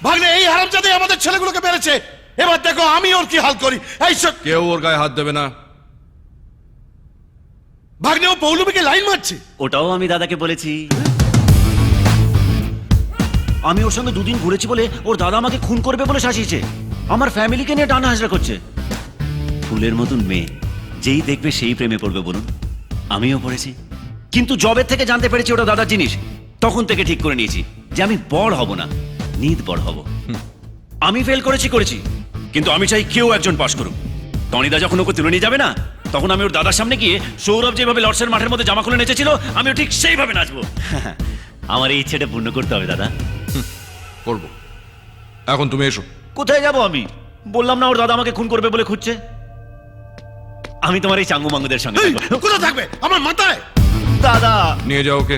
ভাগ্নে এই হারামজাদী আমাদের ছেলেগুলোকে মেরেছে। এবার দেখো আমি ওর কি হাল করি। এই কেউ ওর গায়ে হাত দেবে না। ভাগ্নে ও পৌলমীকে লাইন মারছে। ওটাও আমি দাদাকে বলেছি। আমি ওর সঙ্গে দুদিন ঘুরেছি বলে ওর দাদা আমাকে খুন করবে বলে শাসিয়েছে। আমার ফ্যামিলিকে নিয়ে টানা হাজরা করছে। ফুলের মতন মেয়ে যেই দেখবে সেই প্রেমে পড়বে বলুন, আমিও পড়েছি। কিন্তু জবের থেকে জানতে পেরেছি ওটা দাদার জিনিস, তখন থেকে ঠিক করে নিয়েছি যে আমি বড় হব না, নিদ বড় হব। আমি ফেল করেছি, কিন্তু আমি চাই কেউ একজন পাশ করুক। টনিদা যখন ওকে তুলে নিয়ে যাবে না, তখন আমি ওর দাদার সামনে গিয়ে সৌরভ যেভাবে লর্ডসের মাঠের মধ্যে জামা খুলে নেচেছিল, আমিও ঠিক সেইভাবে নাচবো। আমার এই ইচ্ছেটা পূর্ণ করতে হবে দাদা। করবো। এখন তুমি এসো। কোথায় যাব আমি? বললাম না ওর দাদা আমাকে খুন করবে বলে খুঁজছে। আমি তোমার এই চাঙ্গু মাঙ্গুদের সঙ্গে কোথায় থাকবে? আমার মাথায়। দাদা নিয়ে যাও ওকে।